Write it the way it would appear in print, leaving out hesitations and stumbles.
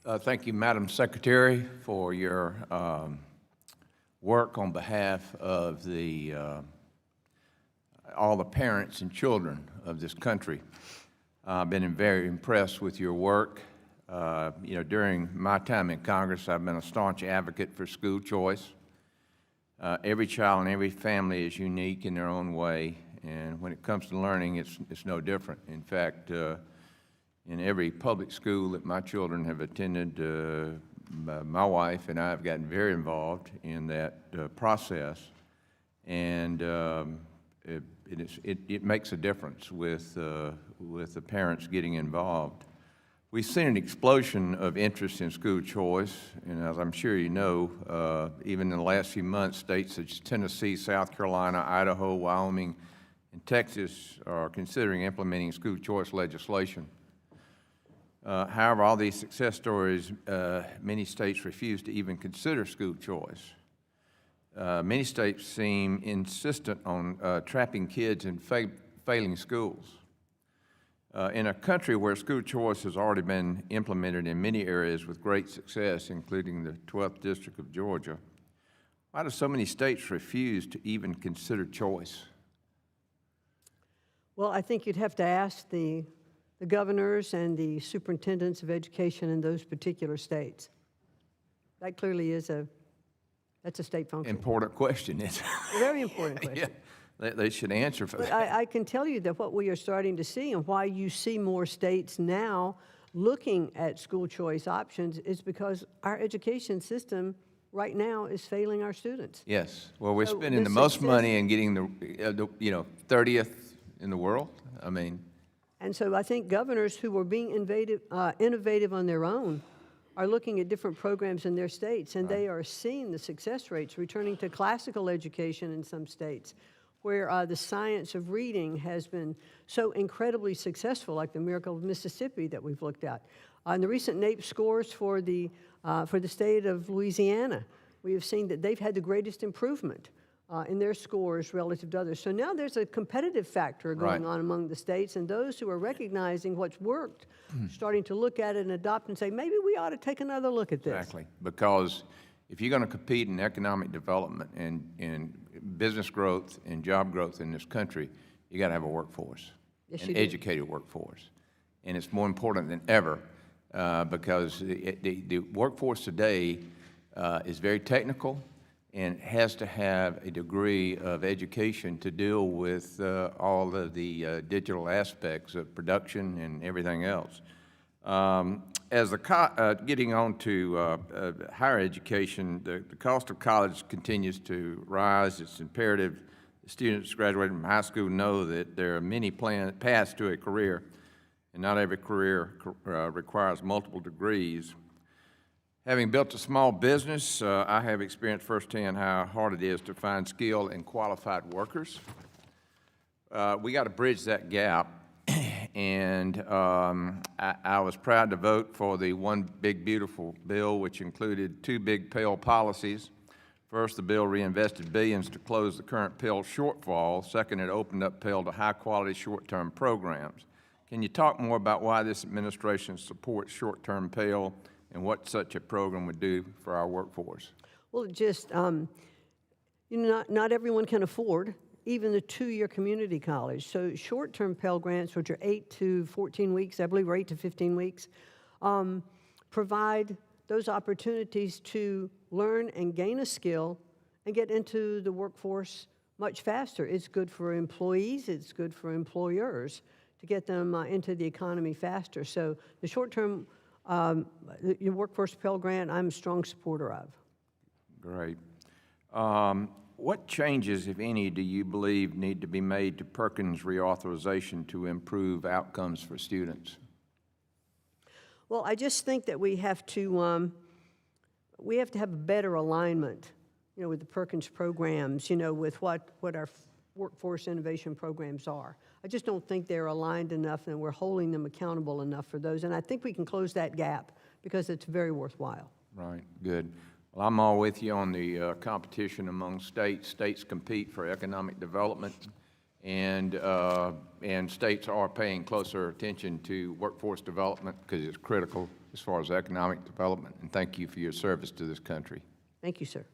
Thank you, Madam Secretary, for your work on behalf of all the parents and children of this country. I've been very impressed with your work. During my time in Congress, I've been a staunch advocate for school choice. Every child and every family is unique in their own way, and when it comes to learning, it's no different. In fact, in every public school that my children have attended, my wife and I have gotten very involved in that process, and it makes a difference with the parents getting involved. We've seen an explosion of interest in school choice, and as I'm sure you know, even in the last few months, states such as Tennessee, South Carolina, Idaho, Wyoming, and Texas are considering implementing school choice legislation. However, all these success stories, many states refuse to even consider school choice. Many states seem insistent on trapping kids in failing schools. In a country where school choice has already been implemented in many areas with great success, including the 12th District of Georgia, why do so many states refuse to even consider choice? Well, I think you'd have to ask the governors and the superintendents of education in those particular states. That clearly is that's a state function. Important question. A very important question. Yeah, they should answer for but that. I can tell you that what we are starting to see and why you see more states now looking at school choice options is because our education system right now is failing our students. Yes. Well, we're spending the most money in getting the 30th in the world. I mean. And so I think governors who are being innovative on their own are looking at different programs in their states, and they are seeing the success rates returning to classical education in some states, where the science of reading has been so incredibly successful, like the Miracle of Mississippi that we've looked at. In the recent NAEP scores for the state of Louisiana, we have seen that they've had the greatest improvement in their scores relative to others. So now there's a competitive factor going on among the states, and those who are recognizing what's worked, starting to look at it and adopt and say, maybe we ought to take another look at this. Exactly, because if you're going to compete in economic development and business growth and job growth in this country, you got to have a workforce, an educated workforce. And it's more important than ever because the workforce today is very technical and has to have a degree of education to deal with all of the digital aspects of production and everything else. Getting on to higher education, the cost of college continues to rise. It's imperative that students graduating from high school know that there are many paths to a career, and not every career requires multiple degrees. Having built a small business, I have experienced firsthand how hard it is to find skilled and qualified workers. We got to bridge that gap. And I was proud to vote for the One Big Beautiful bill, which included two big Pell policies. First, the bill reinvested billions to close the current Pell shortfall. Second, it opened up Pell to high-quality short-term programs. Can you talk more about why this administration supports short-term Pell and what such a program would do for our workforce? Well, just, not everyone can afford even the 2-year community college. So short-term Pell Grants, which are 8 to 14 weeks, I believe, or 8 to 15 weeks, provide those opportunities to learn and gain a skill and get into the workforce much faster. It's good for employees, it's good for employers to get them into the economy faster. So the short-term your workforce Pell Grant, I'm a strong supporter of. Great. What changes, if any, do you believe need to be made to Perkins reauthorization to improve outcomes for students? Well, I just think that we have to have a better alignment, with the Perkins programs, with what our workforce innovation programs are. I just don't think they're aligned enough and we're holding them accountable enough for those. And I think we can close that gap because it's very worthwhile. Right, good. Well, I'm all with you on the competition among states. States compete for economic development, and states are paying closer attention to workforce development because it's critical as far as economic development, and thank you for your service to this country. Thank you, sir.